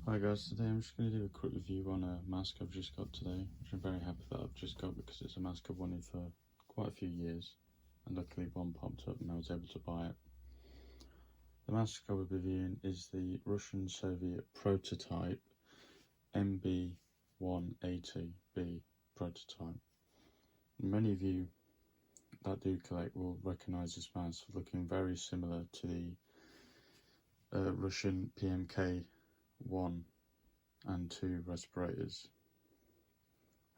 Hi guys, today I'm just going to do a quick review on a mask I've just got today, which I'm very happy that I've just got because it's a mask I've wanted for quite a few years, and luckily one popped up and I was able to buy it. The mask I will be reviewing is the Russian-Soviet prototype MB-1-80b prototype. Many of you that do collect will recognise this mask looking very similar to the Russian PMK-1 and 2 respirators.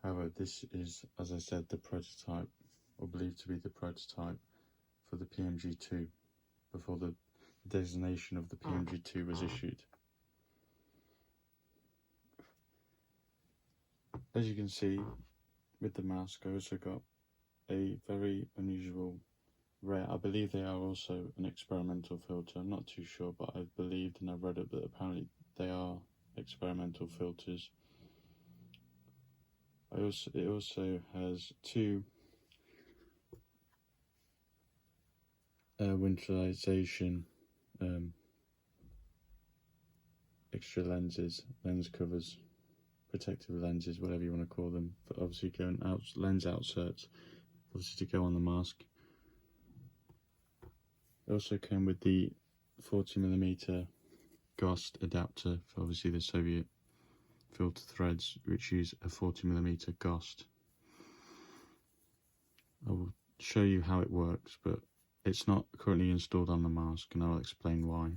However, this is, as I said, the prototype, or believed to be the prototype for the PMG-2 before the designation of the PMG-2 was issued. As you can see with the mask, I also got a very unusual rare, I believe they are also an experimental filter. I'm not too sure, but I've believed and I've read it that apparently they are experimental filters. It also has two winterization extra lenses, lens covers, protective lenses, whatever you want to call them, for obviously going out, lens outserts, obviously to go on the mask. It also came with the 40mm GOST adapter for obviously the Soviet filter threads, which use a 40mm GOST. I will show you how it works, but it's not currently installed on the mask, and I'll explain why.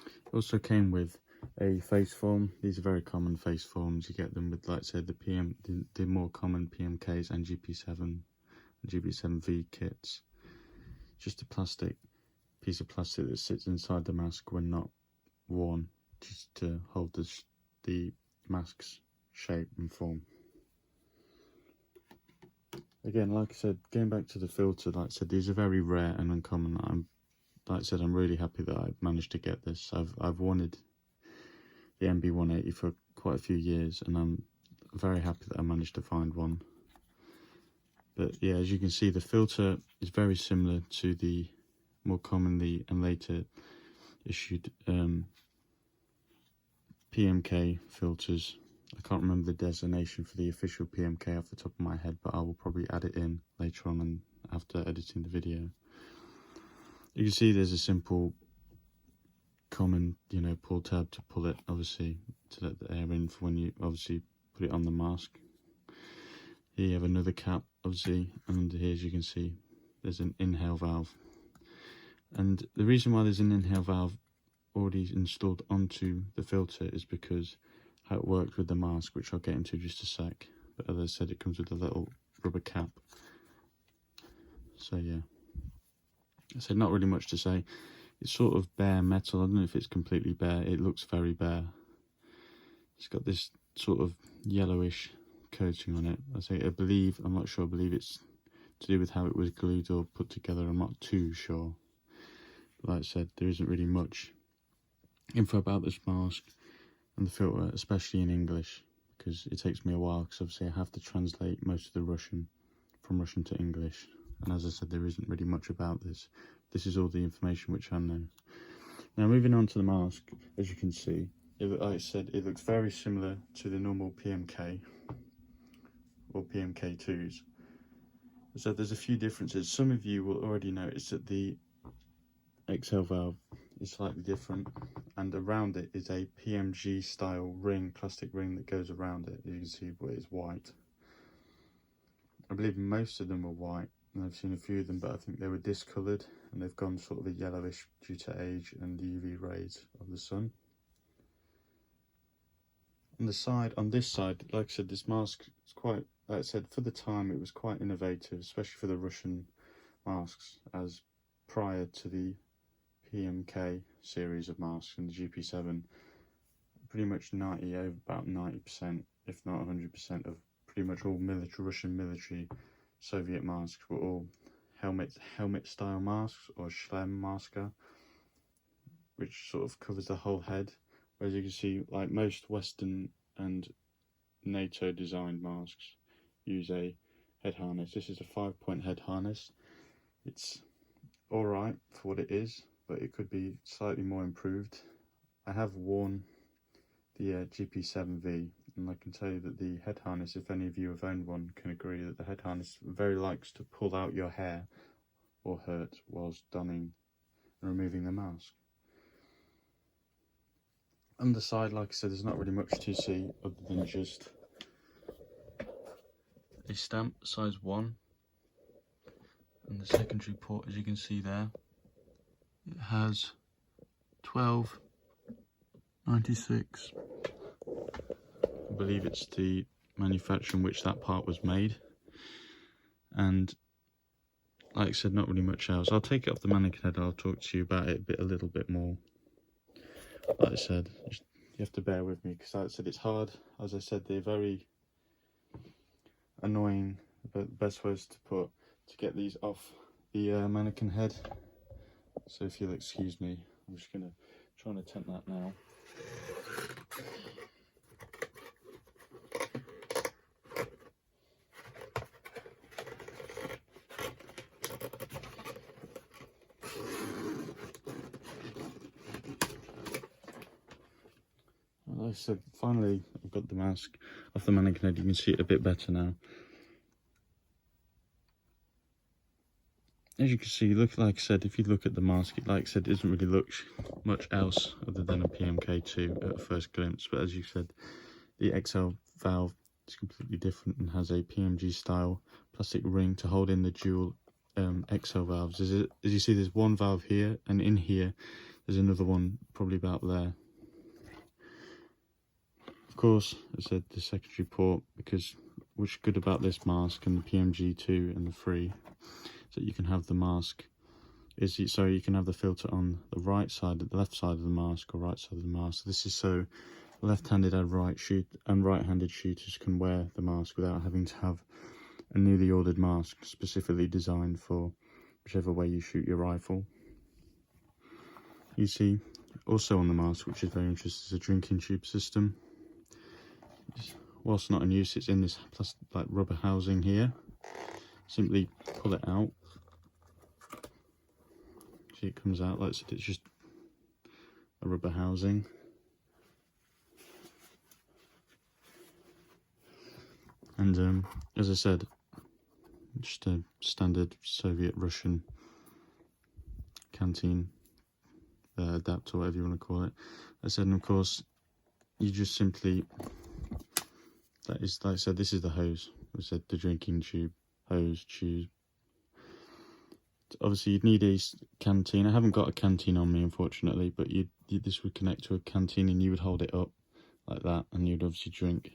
It also came with a face form. These are very common face forms. You get them with, like I said, the more common PMKs and GP7 and GP7V kits. Just a piece of plastic that sits inside the mask when not worn, just to hold the mask's shape and form. Again, like I said, going back to the filter, like I said, these are very rare and uncommon. Like I said, I'm really happy that I've managed to get this. I've wanted the MB-180 for quite a few years, and I'm very happy that I managed to find one. But yeah, as you can see, the filter is very similar to the more commonly and later issued PMK filters. I can't remember the designation for the official PMK off the top of my head, but I will probably add it in later on and after editing the video. You can see there's a simple common, pull tab to pull it, obviously, to let the air in for when you obviously put it on the mask. Here you have another cap, obviously, and under here, as you can see, there's an inhale valve. And the reason why there's an inhale valve already installed onto the filter is because how it works with the mask, which I'll get into just a sec. But as I said, it comes with a little rubber cap. So yeah, I said not really much to say. It's sort of bare metal. I don't know if it's completely bare. It looks very bare. It's got this sort of yellowish coating on it. I'm not sure, I believe it's to do with how it was glued or put together. I'm not too sure. Like I said, there isn't really much info about this mask and the filter, especially in English, because it takes me a while, because obviously I have to translate most of the Russian from Russian to English. And as I said, there isn't really much about this. This is all the information which I know. Now, moving on to the mask, as you can see, like I said, it looks very similar to the normal PMK or PMK2s. So there's a few differences. Some of you will already notice that the exhale valve is slightly different, and around it is a PMG style ring, plastic ring that goes around it. You can see where it's white. I believe most of them were white, and I've seen a few of them, but I think they were discoloured and they've gone sort of a yellowish due to age and the UV rays of the sun. On this side, like I said, this mask is quite, like I said, for the time it was quite innovative, especially for the Russian masks, as prior to the PMK series of masks and the GP7, pretty much about 90%, if not 100% of pretty much all Russian military Soviet masks were all helmet style masks, or Schlem masker, which sort of covers the whole head. Whereas you can see, like most Western and NATO designed masks use a head harness. This is a 5-point head harness. It's alright for what it is, but it could be slightly more improved. I have worn the GP7V, and I can tell you that the head harness, if any of you have owned one, can agree that the head harness very likes to pull out your hair or hurt whilst donning and removing the mask. On the side, like I said, there's not really much to see other than just a stamp size 1, and the secondary port, as you can see there, it has 1296. I believe it's the manufacturer in which that part was made, and like I said, not really much else. I'll take it off the mannequin head and I'll talk to you about it a little bit more. Like I said, you have to bear with me because, like I said, it's hard. As I said, they're very annoying, but the best way is to get these off the mannequin head. So if you'll excuse me, I'm just going to try and attempt that now. Like I said, finally I've got the mask off the mannequin head. You can see it a bit better now. As you can see, look, like I said, if you look at the mask, it, like I said, doesn't really look much else other than a PMK2 at a first glimpse. But as you said, the XL valve is completely different and has a PMG style plastic ring to hold in the dual XL valves. As you see, there's one valve here, and in here there's another one probably about there. Of course, as I said, the secondary port, because what's good about this mask and the PMG2 and the 3, so you can have the mask you can have the filter on the right side, the left side of the mask, or right side of the mask. This is so left-handed and right-handed shooters can wear the mask without having to have a newly ordered mask specifically designed for whichever way you shoot your rifle. You see, also on the mask, which is very interesting, is a drinking tube system. Whilst not in use, it's in this plastic, like rubber housing here. Simply pull it out. See, it comes out, like I said, it's just a rubber housing. And as I said, just a standard Soviet Russian canteen adapter, whatever you want to call it. As I said, and of course, you just simply, that is, like I said, this is the hose. I said the drinking tube, hose, tube. Obviously, you'd need a canteen. I haven't got a canteen on me, unfortunately, but this would connect to a canteen, and you would hold it up like that, and you'd obviously drink.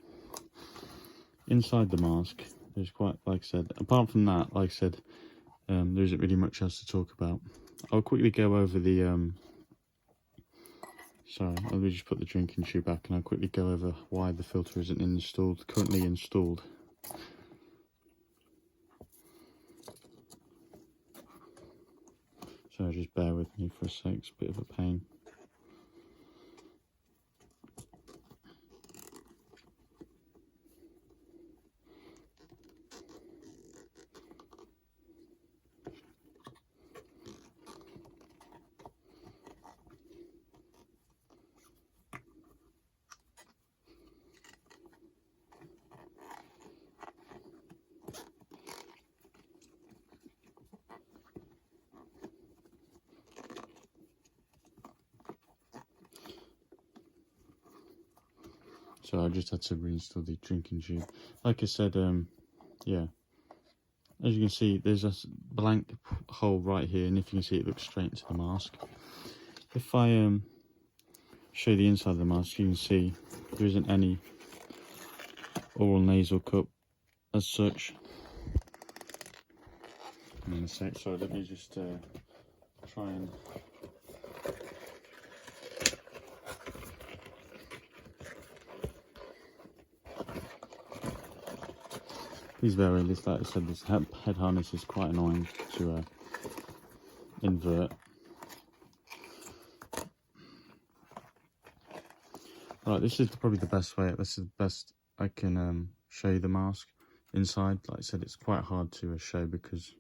Inside the mask, there's quite, like I said, apart from that, like I said, there isn't really much else to talk about. I'll quickly go over the, sorry, I'll just put the drinking tube back, and I'll quickly go over why the filter isn't currently installed. So just bear with me for a sec, it's a bit of a pain. So I just had to reinstall the drinking tube. Like I said, yeah. As you can see, there's a blank hole right here, and if you can see, it looks straight into the mask. If I show you the inside of the mask, you can see there isn't any oral nasal cup as such. In a sec, sorry, let me just try and... Please bear with this, like I said, this head harness is quite annoying to invert. Right, this is probably the best way, this is the best I can show you the mask inside. Like I said, it's quite hard to show because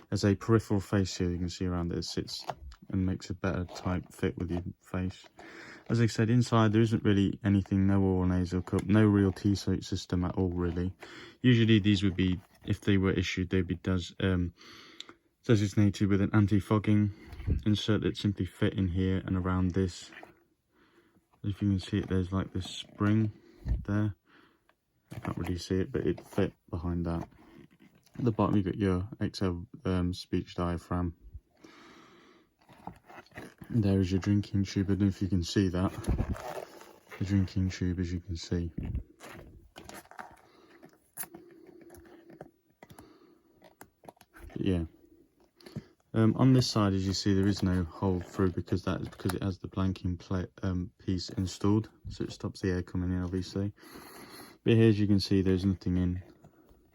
there's a peripheral face here you can see around it. It sits and makes a better tight fit with your face. As I said, inside there isn't really anything, no oral nasal cup, no real T-soap system at all really. Usually these would be, if they were issued, they'd be designated with an anti-fogging insert that simply fit in here and around this. If you can see it, there's like this spring there. I can't really see it, but it fit behind that. At the bottom you got your XL speech diaphragm. And there is your drinking tube. I don't know if you can see that. The drinking tube, as you can see. But yeah. On this side, as you see, there is no hole through because it has the blanking piece installed, so it stops the air coming in, obviously. But here, as you can see, there's nothing in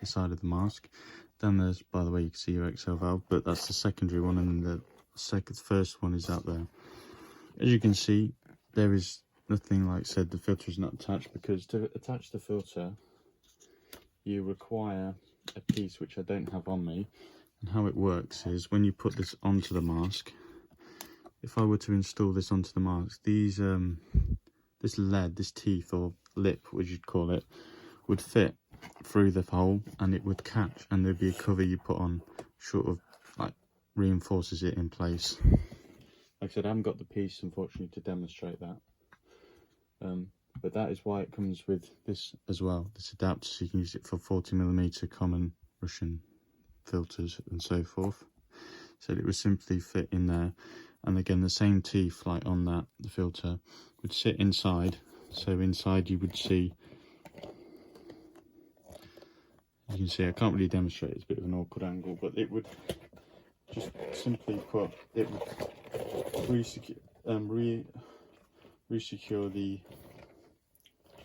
the side of the mask. Down there, by the way, you can see your XL valve, but that's the secondary one, and the first one is out there. As you can see, there is nothing, like I said, the filter is not attached, because to attach the filter, you require a piece which I don't have on me. And how it works is, when you put this onto the mask, if I were to install this onto the mask, these this lead, this teeth or lip, as you'd call it, would fit through the hole and it would catch, and there'd be a cover you put on, sort of like reinforces it in place. Like I said, I haven't got the piece, unfortunately, to demonstrate that. But that is why it comes with this as well, this adapter, so you can use it for 40mm common Russian filters and so forth. So it would simply fit in there, and again the same teeth like on that, the filter would sit inside. So inside you would see, you can see, I can't really demonstrate, it's a bit of an awkward angle, but it would just simply put, it would re-secure the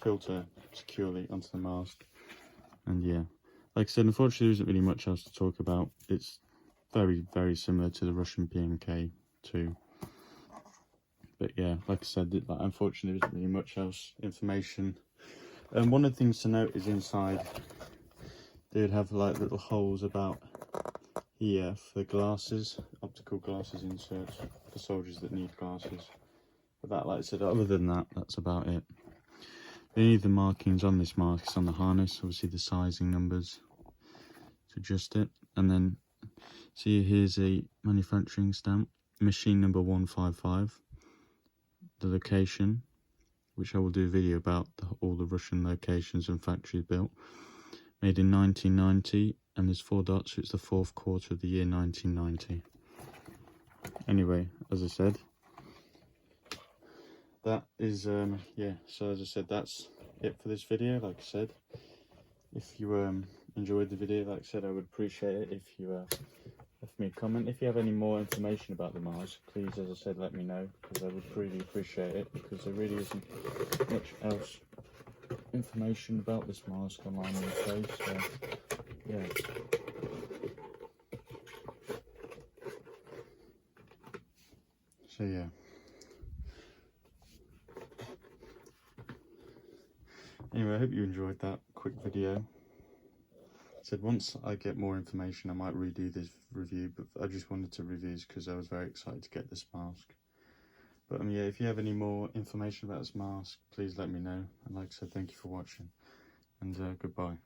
filter securely onto the mask. And yeah, like I said, unfortunately there isn't really much else to talk about. It's very, very similar to the Russian PMK2. But yeah, like I said, unfortunately there isn't really much else information. One of the things to note is inside they would have like little holes about here for glasses, optical glasses inserts for soldiers that need glasses. But that, like I said, other than that, that's about it. Any of the markings on this mask is on the harness, obviously the sizing numbers to adjust it. And then, see, here's a manufacturing stamp, machine number 155, the location, which I will do a video about all the Russian locations and factories built, made in 1990, and there's 4 dots, so it's the 4th quarter of the year 1990. Anyway, as I said, that is yeah, so as I said, that's it for this video. Like I said, if you enjoyed the video, like I said, I would appreciate it if you left me a comment. If you have any more information about the mask, please, as I said, let me know, because I would really appreciate it, because there really isn't much else information about this mask online these days. So yeah. So yeah. Anyway, I hope you enjoyed that quick video. I said once I get more information I might redo this review, but I just wanted to review this because I was very excited to get this mask. But yeah, if you have any more information about this mask, please let me know. And like I said, thank you for watching, and goodbye.